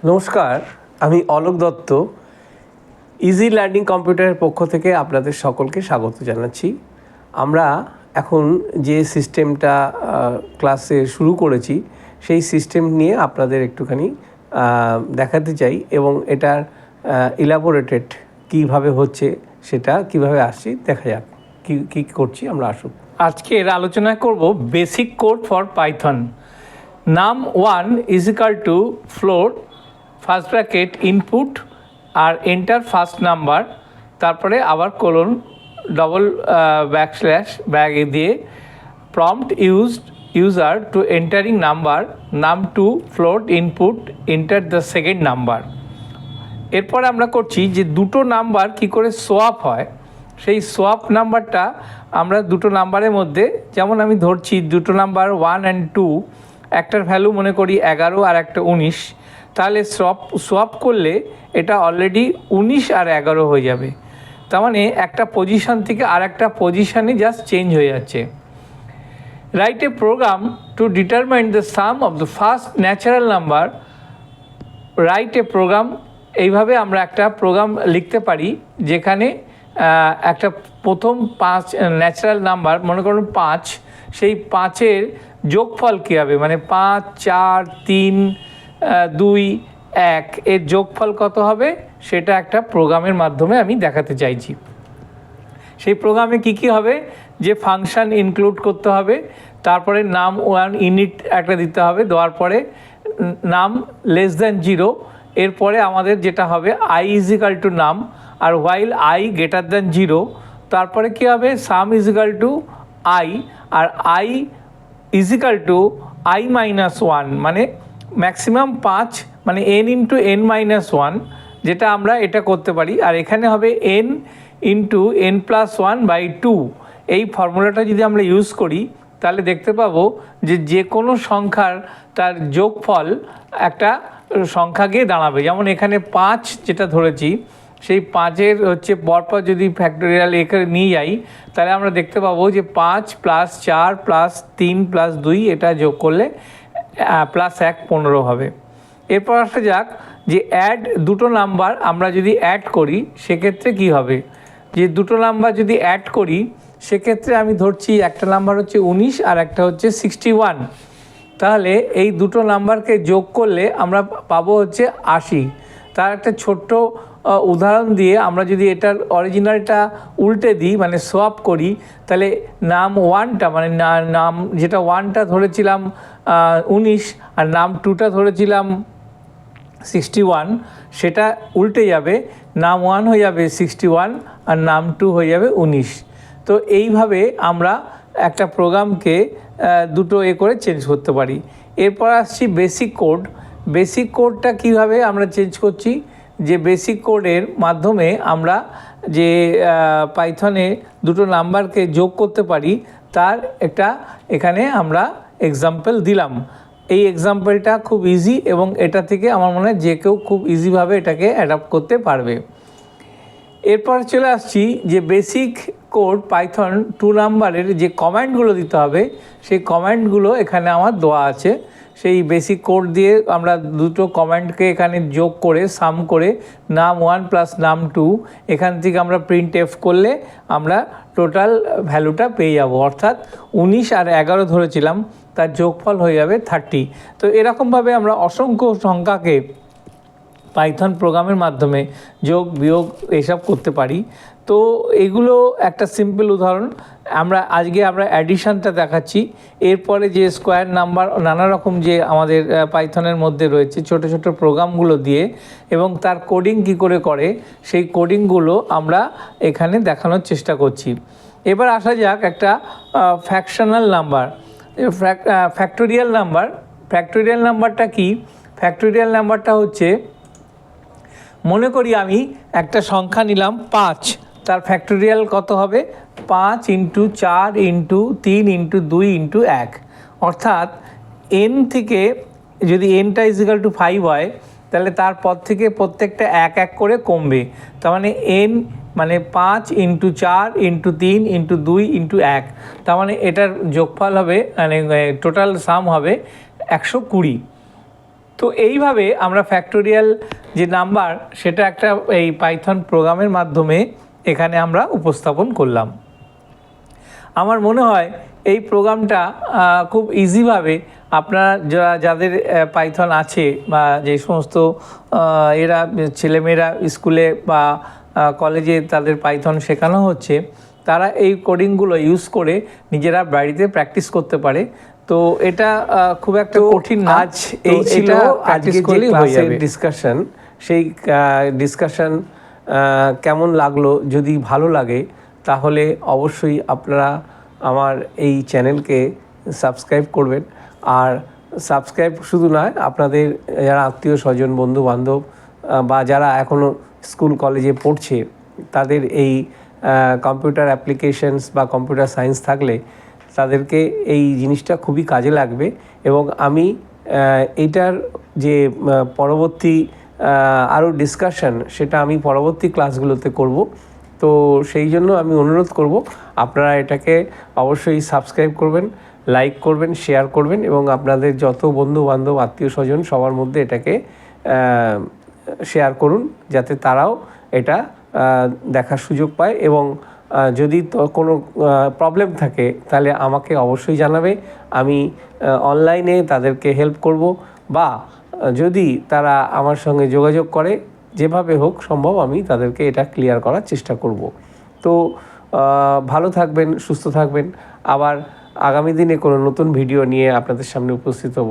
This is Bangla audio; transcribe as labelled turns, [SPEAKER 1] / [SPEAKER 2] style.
[SPEAKER 1] নমস্কার, আমি অলোক দত্ত ইজি লার্নিং কম্পিউটারের পক্ষ থেকে আপনাদের সকলকে স্বাগত জানাচ্ছি। আমরা এখন যে সিস্টেমটা ক্লাসে শুরু করেছি সেই সিস্টেম নিয়ে আপনাদের একটুখানি দেখাতে চাই এবং এটার ইলাবোরেটেড কীভাবে হচ্ছে সেটা কিভাবে আসছি দেখা যাক কী করছি আমরা। আসুন,
[SPEAKER 2] আজকের আলোচনা করব basic code for Python. num1 is equal to float first bracket input আর এন্টার ফার্স্ট নাম্বার, তারপরে আবার কোলন ডবল ব্যাকস্ল্যাশ দিয়ে prompt user to entering number num2 float input enter the second number. এরপর আমরা করছি যে দুটো নাম্বার কি করে সোয়াপ হয়, সেই সোয়াপ নাম্বারটা আমরা দুটো নাম্বারের মধ্যে, যেমন আমি ধরছি দুটো নাম্বার 1 and 2, একটার ভ্যালু মনে করি 11 আর একটা 19, তাহলে সোয়াপ করলে এটা অলরেডি 19 আর 11 হয়ে যাবে। তার মানে একটা পজিশন থেকে আর একটা পজিশানে জাস্ট চেঞ্জ হয়ে যাচ্ছে। Write a program to determine the sum of the first natural number. Write a program, এইভাবে আমরা একটা প্রোগ্রাম লিখতে পারি যেখানে একটা প্রথম 5 ন্যাচারাল নাম্বার মনে করুন 5, সেই 5-এর যোগফল কী হবে, মানে 5, 4, 3, 2, 1 এর যোগফল কত হবে সেটা একটা প্রোগ্রামের মাধ্যমে আমি দেখাতে চাইছি। সেই প্রোগ্রামে কি হবে, যে ফাংশন ইনক্লুড করতে হবে, তারপরে num1 ইনিট একটা দিতে হবে, দেওয়ার পরে নাম লেস দ্যান 0, এরপরে আমাদের যেটা হবে i is equal to num, আর while i গ্রেটার দ্যান 0, তারপরে কী হবে sum is equal to i, আর i is equal to i minus 1, মানে ম্যাক্সিমাম 5, মানে n ইন্টু n মাইনাস 1, যেটা আমরা এটা করতে পারি। আর এখানে হবে n ইন্টু n প্লাস 1/2। এই ফর্মুলাটা যদি আমরা ইউজ করি তাহলে দেখতে পাবো যে কোনো সংখ্যার তার যোগফল একটা সংখ্যা গিয়ে দাঁড়াবে। যেমন এখানে 5 যেটা ধরেছি, সেই 5-এর হচ্ছে পরপর যদি ফ্যাক্টোরিয়াল এখানে নিয়ে যাই তাহলে আমরা দেখতে পাবো যে 5 প্লাস 4 প্লাস 3 প্লাস 2 এটা যোগ করলে প্লাস 1 15 হবে। এরপর আসা যাক যে অ্যাড দুটো নাম্বার আমরা যদি অ্যাড করি সেক্ষেত্রে কি হবে, যে দুটো নাম্বার যদি অ্যাড করি সেক্ষেত্রে আমি ধরছি একটা নাম্বার হচ্ছে 19 আর একটা হচ্ছে 61, তাহলে এই দুটো নাম্বারকে যোগ করলে আমরা পাবো হচ্ছে 80। তার একটা ছোট্ট উদাহরণ দিয়ে আমরা যদি এটার অরিজিনালটা উল্টে দিই, মানে সোয়াপ করি, তাহলে num1টা মানে নাম যেটা 1টা ধরেছিলাম 19 আর num2টা ধরেছিলাম 61, সেটা উল্টে যাবে, num1 হয়ে যাবে 61 আর num2 হয়ে যাবে 19। তো এইভাবে আমরা একটা প্রোগ্রামকে দুটো করে চেঞ্জ করতে পারি। এরপর আসছি বেসিক কোড। বেসিক কোডটা কীভাবে আমরা চেঞ্জ করছি, যে বেসিক কোডের মাধ্যমে আমরা যে পাইথনে দুটো নাম্বারকে যোগ করতে পারি তার একটা এখানে আমরা এক্সাম্পল দিলাম। এই এক্সাম্পলটা খুব ইজি এবং এটা থেকে আমার মনে হয় যে কেউ খুব ইজিভাবে এটাকে অ্যাডাপ্ট করতে পারবে। এরপর চলে আসছি যে বেসিক কোড পাইথন 2 নাম্বারের যে কমান্ডগুলো দিতে হবে সেই কমান্ডগুলো এখানে আমার দেওয়া আছে। সেই বেসিক কোড দিয়ে আমরা দুটো কমান্ডকে এখানে যোগ করে সাম করে num1 প্লাস num2 এখান থেকে আমরা printf করলে আমরা টোটাল ভ্যালুটা পেয়ে যাব, অর্থাৎ 19 আর 11 ধরেছিলাম তার যোগফল হয়ে যাবে 30। তো এরকমভাবে আমরা অসংখ্য সংখ্যাকে পাইথন প্রোগ্রামের মাধ্যমে যোগ বিয়োগ এসব করতে পারি। তো এগুলো একটা সিম্পল উদাহরণ। আজকে আমরা অ্যাডিশনটা দেখাচ্ছি, এরপরে যে স্কোয়ার নাম্বার নানা রকম যে আমাদের পাইথনের মধ্যে রয়েছে ছোট ছোট প্রোগ্রামগুলো দিয়ে এবং তার কোডিং কী করে সেই কোডিংগুলো আমরা এখানে দেখানোর চেষ্টা করছি। এবার আসা যাক একটা fractional number, factorial number. Factorial নাম্বারটা কি? ফ্যাক্টোরিয়াল নাম্বারটা হচ্ছে, মনে করি আমি একটা সংখ্যা নিলাম 5, তার ফ্যাক্টোরিয়াল কত হবে 5 ইন্টু 4 ইন্টু 3 ইন্টু 2 ইন্টু 1, অর্থাৎ n থেকে যদি nটা ইজ ইকাল টু 5 হয় তাহলে তারপর থেকে প্রত্যেকটা 1 1 করে কমবে। তার মানে n মানে 5 ইন্টু 4 ইন্টু 3 ইন্টু 2 ইন্টু 1, তার মানে এটার যোগফল হবে মানে টোটাল সাম হবে 120। তো এইভাবে আমরা ফ্যাক্টোরিয়াল যে নাম্বার সেটা একটা এই পাইথন প্রোগ্রামের মাধ্যমে এখানে আমরা উপস্থাপন করলাম। আমার মনে হয় এই প্রোগ্রামটা খুব ইজিভাবে আপনারা যাদের পাইথন আছে বা যে সমস্ত এরা ছেলেমেয়েরা স্কুলে বা কলেজে তাদের পাইথন শেখানো হচ্ছে, তারা এই কোডিংগুলো ইউজ করে নিজেরা বাড়িতে প্র্যাকটিস করতে পারে। তো এটা খুব একটা কঠিন না।
[SPEAKER 1] আজ এই ছিল আজকে যে ক্লাসের ডিসকাশন। সেই ডিসকাশন কেমন লাগলো, যদি ভালো লাগে তাহলে অবশ্যই আপনারা আমার এই চ্যানেলকে সাবস্ক্রাইব করবেন। আর সাবস্ক্রাইব শুধু নয়, আপনাদের যারা আত্মীয় স্বজন, বন্ধু বান্ধব বা যারা এখনও স্কুল কলেজে পড়ছে, তাদের এই কম্পিউটার অ্যাপ্লিকেশনস বা কম্পিউটার সায়েন্স থাকলে তাদেরকে এই জিনিসটা খুবই কাজে লাগবে। এবং আমি এইটার যে পরবর্তী আরও ডিসকাশন, সেটা আমি পরবর্তী ক্লাসগুলোতে করব। তো সেই জন্য আমি অনুরোধ করব আপনারা এটাকে অবশ্যই সাবস্ক্রাইব করবেন, লাইক করবেন, শেয়ার করবেন এবং আপনাদের যত বন্ধু বান্ধব, আত্মীয় স্বজন সবার মধ্যে এটাকে শেয়ার করুন, যাতে তারাও এটা দেখার সুযোগ পায়। এবং যদি কোনো প্রবলেম থাকে তাহলে আমাকে অবশ্যই জানাবে, আমি অনলাইনে তাদেরকে হেল্প করব। বা যদি তারা আমার সঙ্গে যোগাযোগ করে, যেভাবে হোক সম্ভব আমি তাদেরকে এটা ক্লিয়ার করার চেষ্টা করব। তো ভালো থাকবেন, সুস্থ থাকবেন। আবার আগামী দিনে কোনো নতুন ভিডিও নিয়ে আপনাদের সামনে উপস্থিত হব।